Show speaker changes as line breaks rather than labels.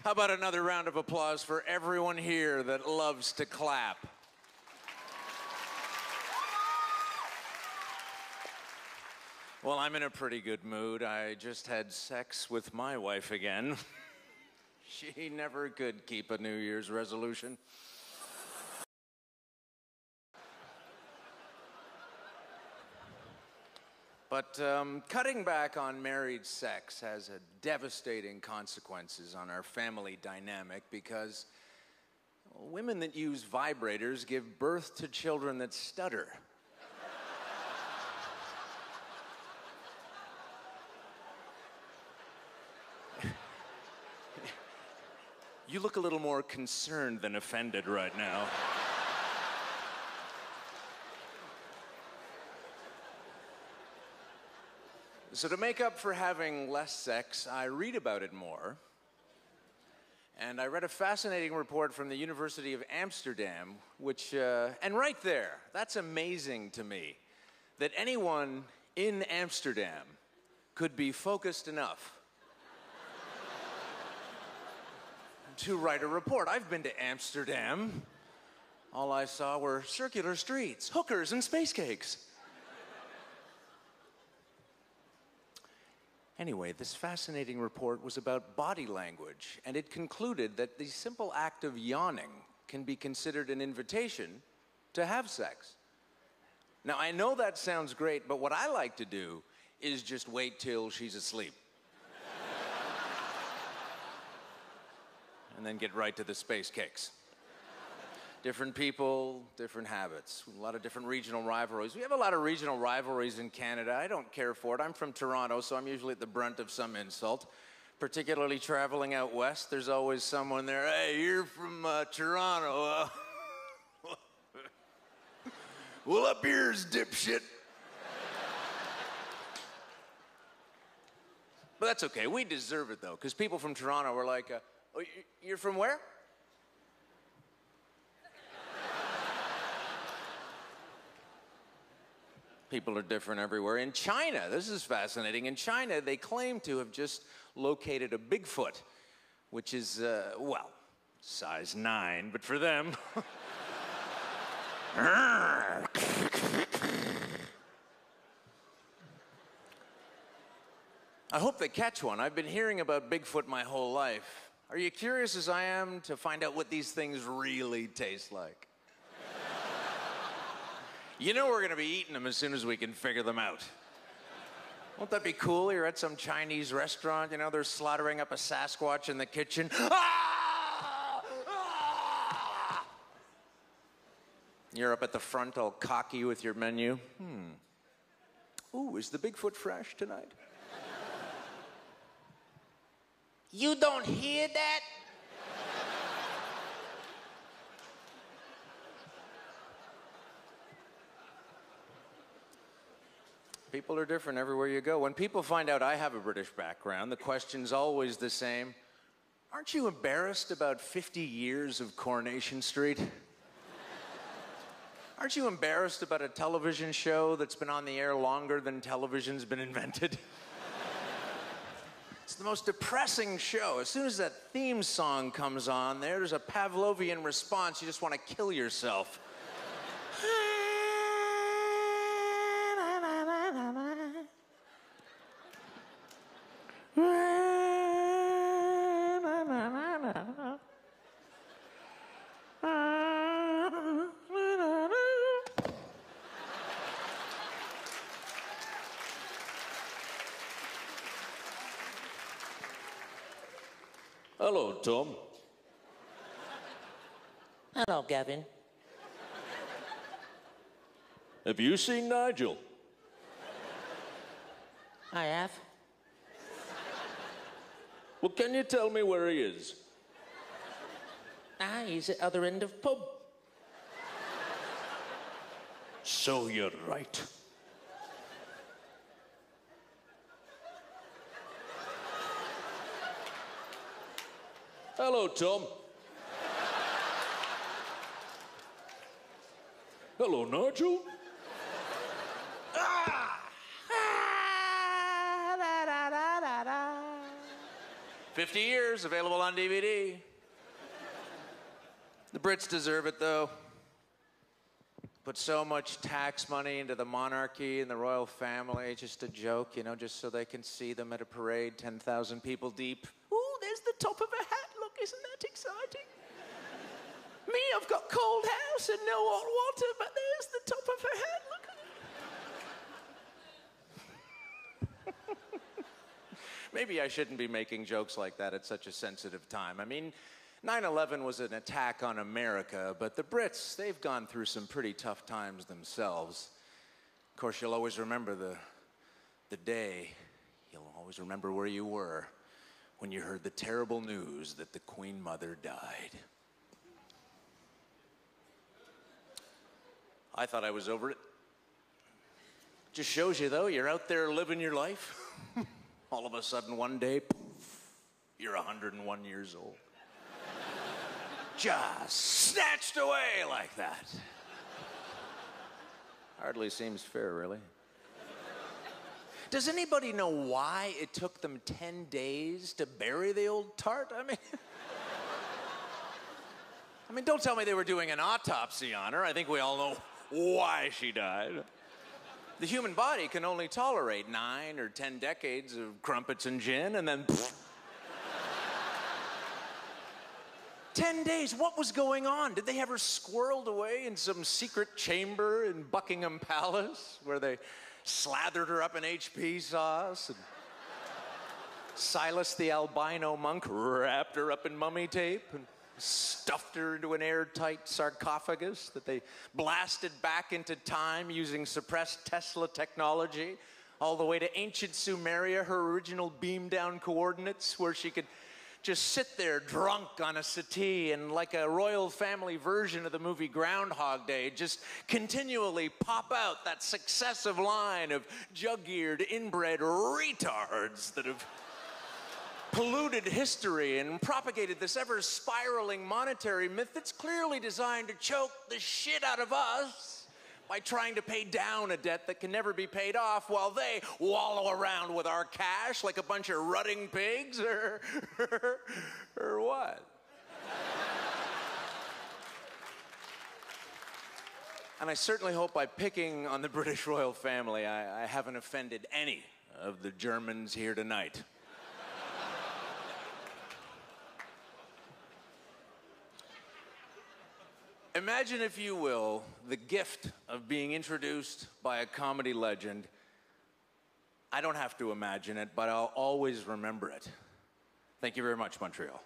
How about another round of applause for everyone here that loves to clap? Well, I'm in a pretty good mood. I just had sex with my wife again. She never could keep a New Year's resolution. But cutting back on married sex has a devastating consequences on our family dynamic because women that use vibrators give birth to children that stutter. You look a little more concerned than offended right now. So to make up for having less sex, I read about it more. And I read a fascinating report from the University of Amsterdam, which, and right there, that's amazing to me, that anyone in Amsterdam could be focused enough to write a report. I've been to Amsterdam. All I saw were circular streets, hookers, and space cakes. Anyway, this fascinating report was about body language, and it concluded that the simple act of yawning can be considered an invitation to have sex. Now, I know that sounds great, but what I like to do is just wait till she's asleep. And then get right to the space cakes. Different people, different habits. A lot of different regional rivalries. We have a lot of regional rivalries in Canada. I don't care for it. I'm from Toronto, so I'm usually at the brunt of some insult. Particularly traveling out west, there's always someone there, hey, you're from Toronto. Well, up here's dipshit. But that's okay. We deserve it, though, because people from Toronto were like, oh, you're from where? People are different everywhere. In China, this is fascinating. In China, they claim to have just located a Bigfoot, which is, well, size 9, but for them. I hope they catch one. I've been hearing about Bigfoot my whole life. Are you curious as I am to find out what these things really taste like? You know we're going to be eating them as soon as we can figure them out. Won't that be cool? You're at some Chinese restaurant, you know, they're slaughtering up a Sasquatch in the kitchen. Ah! Ah! You're up at the front all cocky with your menu. Ooh, is the Bigfoot fresh tonight? You don't hear that? People are different everywhere you go. When people find out I have a British background, the question's always the same. Aren't you embarrassed about 50 years of Coronation Street? Aren't you embarrassed about a television show that's been on the air longer than television's been invented? It's the most depressing show. As soon as that theme song comes on, there's a Pavlovian response. You just want to kill yourself. Hello, Tom.
Hello, Gavin.
Have you seen Nigel?
I have.
Well, can you tell me where he is?
He's at other end of pub.
So you're right. Hello, Tom. Hello, Nigel. 50 years, available on DVD. The Brits deserve it, though. Put so much tax money into the monarchy and the royal family, just a joke, you know, just so they can see them at a parade 10,000 people deep. Ooh, there's the top of a hat, look, isn't that exciting? Me, I've got cold house and no hot water, but there's the top of her hat, look at it. Maybe I shouldn't be making jokes like that at such a sensitive time. I mean, 9/11 was an attack on America, but the Brits, they've gone through some pretty tough times themselves. Of course, you'll always remember the day. You'll always remember where you were when you heard the terrible news that the Queen Mother died. I thought I was over it. Just shows you, though, you're out there living your life. All of a sudden, one day, poof, you're 101 years old. Just snatched away like that. Hardly seems fair, really. Does anybody know why it took them 10 days to bury the old tart? I mean, don't tell me they were doing an autopsy on her. I think we all know why she died. The human body can only tolerate 9 or 10 decades of crumpets and gin, and then 10 days, what was going on? Did they have her squirreled away in some secret chamber in Buckingham Palace where they slathered her up in HP sauce and Silas the albino monk wrapped her up in mummy tape and stuffed her into an airtight sarcophagus that they blasted back into time using suppressed Tesla technology all the way to ancient Sumeria, her original beam-down coordinates, where she could just sit there drunk on a settee and, like a royal family version of the movie Groundhog Day, just continually pop out that successive line of jug-eared, inbred retards that have polluted history and propagated this ever-spiraling monetary myth that's clearly designed to choke the shit out of us by trying to pay down a debt that can never be paid off while they wallow around with our cash like a bunch of rutting pigs, or what? And I certainly hope by picking on the British royal family, I haven't offended any of the Germans here tonight. Imagine, if you will, the gift of being introduced by a comedy legend. I don't have to imagine it, but I'll always remember it. Thank you very much, Montreal.